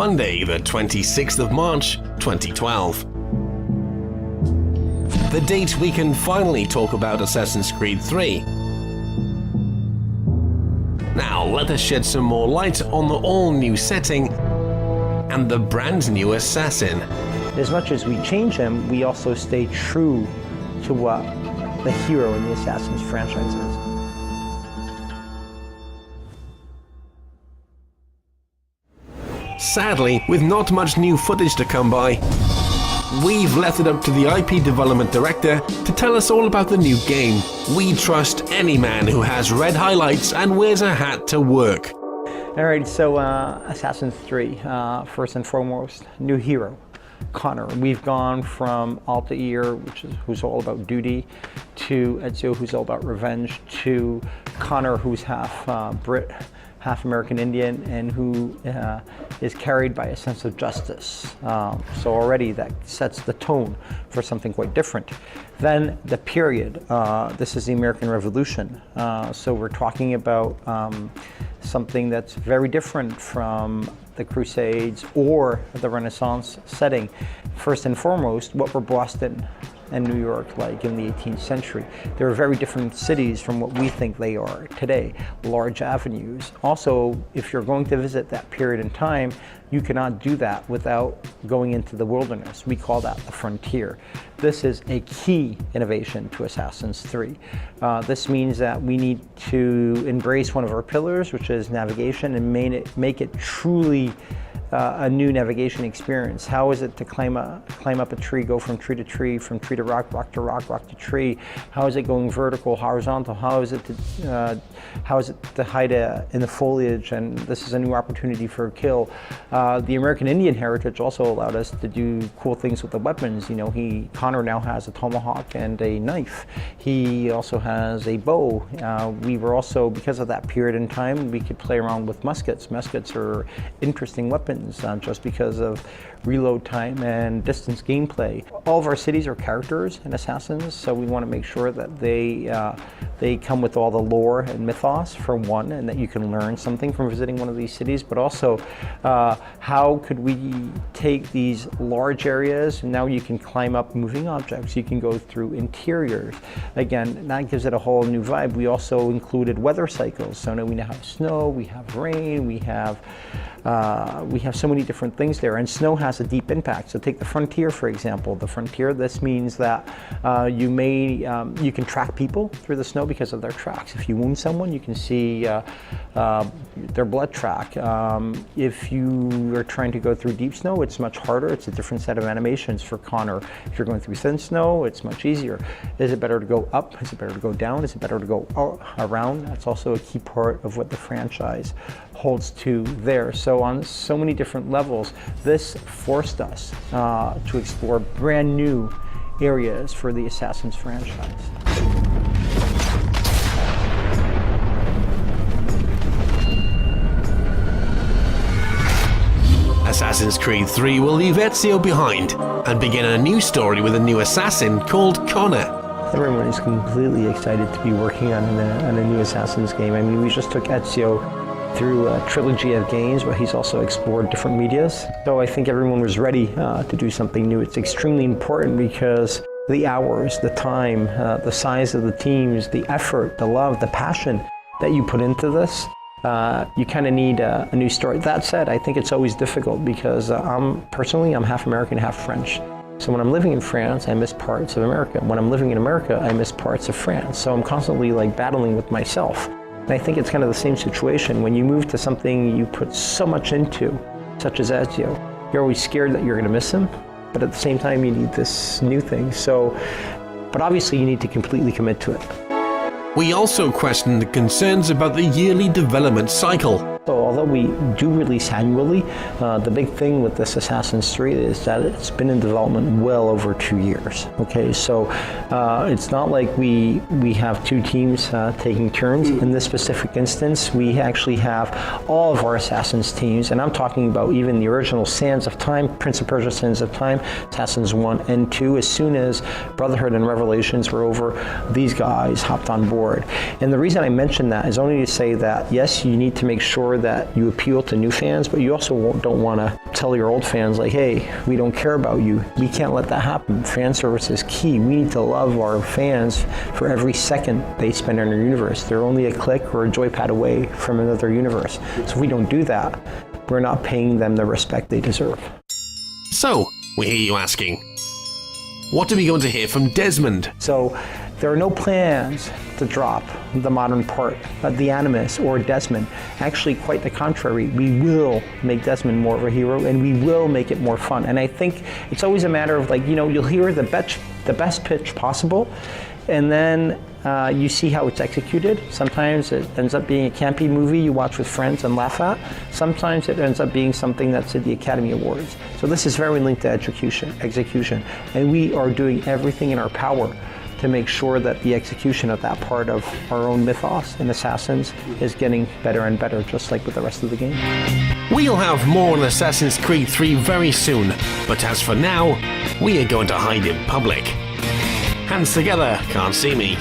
Monday, the 26th of March, 2012. The date we can finally talk about Assassin's Creed 3. Now, let us shed some more light on the all-new setting and the brand new assassin. As much as we change him, we also stay true to what the hero in the Assassin's franchise is. Sadly, with not much new footage to come by, we've left it up to the IP development director to tell us all about the new game. We trust any man who has read highlights and wears a hat to work. Alright, so Assassin's 3, first and foremost, new hero, Connor. We've gone from Altair, who's all about duty, to Ezio, who's all about revenge, to Connor, who's half Brit, half American Indian, and who is carried by a sense of justice. So already that sets the tone for something quite different. Then the period, this is the American Revolution. So we're talking about something that's very different from the Crusades or the Renaissance setting. First and foremost, what were Boston and New York like in the 18th century? They were very different cities from what we think they are today. Large avenues. Also, if you're going to visit that period in time, you cannot do that without going into the wilderness. We call that the frontier. This is a key innovation to Assassin's 3. This means that we need to embrace one of our pillars, which is navigation, and make it truly a new navigation experience. How is it to climb up a tree, go from tree to tree, from tree to rock, rock to rock, rock to tree? How is it going vertical, horizontal? How is it to hide in the foliage? And this is a new opportunity for a kill. The American Indian heritage also allowed us to do cool things with the weapons. You know, Connor now has a tomahawk and a knife. He also has a bow. We were also, because of that period in time, we could play around with muskets. Muskets are interesting weapons. Just because of reload time and distance gameplay. All of our cities are characters in Assassins, so we want to make sure that they come with all the lore and mythos, for one, and that you can learn something from visiting one of these cities, but also how could we take these large areas, and now you can climb up moving objects, you can go through interiors. Again, that gives it a whole new vibe. We also included weather cycles, so now we now have snow, we have rain, we have so many different things there, and snow has a deep impact. So take the frontier, for example. The frontier, this means that you can track people through the snow because of their tracks. If you wound someone, you can see their blood track. If you are trying to go through deep snow, it's much harder. It's a different set of animations for Connor. If you're going through thin snow, it's much easier. Is it better to go up? Is it better to go down? Is it better to go around? That's also a key part of what the franchise holds to there. So on so many different levels, this forced us to explore brand new areas for the Assassin's franchise. Assassin's Creed 3 will leave Ezio behind and begin a new story with a new assassin called Connor. Everyone is completely excited to be working on a new Assassin's game. I mean, we just took Ezio through a trilogy of games, but he's also explored different medias. So I think everyone was ready to do something new. It's extremely important because the hours, the time, the size of the teams, the effort, the love, the passion that you put into this, you kind of need a new story. That said, I think it's always difficult because I'm half American, half French. So when I'm living in France, I miss parts of America. When I'm living in America, I miss parts of France. So I'm constantly battling with myself. And I think it's kind of the same situation. When you move to something you put so much into, such as Ezio, you're always scared that you're going to miss him, but at the same time you need this new thing. But obviously you need to completely commit to it. We also questioned the concerns about the yearly development cycle. So although we do release annually, the big thing with this Assassin's 3 is that it's been in development well over 2 years. Okay, so it's not like we have two teams taking turns. In this specific instance, we actually have all of our Assassin's teams, and I'm talking about even the original Sands of Time, Prince of Persia Sands of Time, Assassins 1 and 2. As soon as Brotherhood and Revelations were over, these guys hopped on board. And the reason I mention that is only to say that, yes, you need to make sure that that you appeal to new fans, but you also don't want to tell your old fans, like, hey, we don't care about you. We can't let that happen. Fan service is key. We need to love our fans for every second they spend in our universe. They're only a click or a joypad away from another universe. So if we don't do that, we're not paying them the respect they deserve. So, we hear you asking, what are we going to hear from Desmond? So there are no plans to drop the modern part of the Animus or Desmond. Actually, quite the contrary. We will make Desmond more of a hero, and we will make it more fun. And I think it's always a matter of, like, you'll hear the best pitch possible, and then you see how it's executed. Sometimes it ends up being a campy movie you watch with friends and laugh at. Sometimes it ends up being something that's at the Academy Awards. So this is very linked to execution, and we are doing everything in our power to make sure that the execution of that part of our own mythos in Assassins is getting better and better, just like with the rest of the game. We'll have more on Assassin's Creed 3 very soon, but as for now, we are going to hide in public. Hands together, can't see me.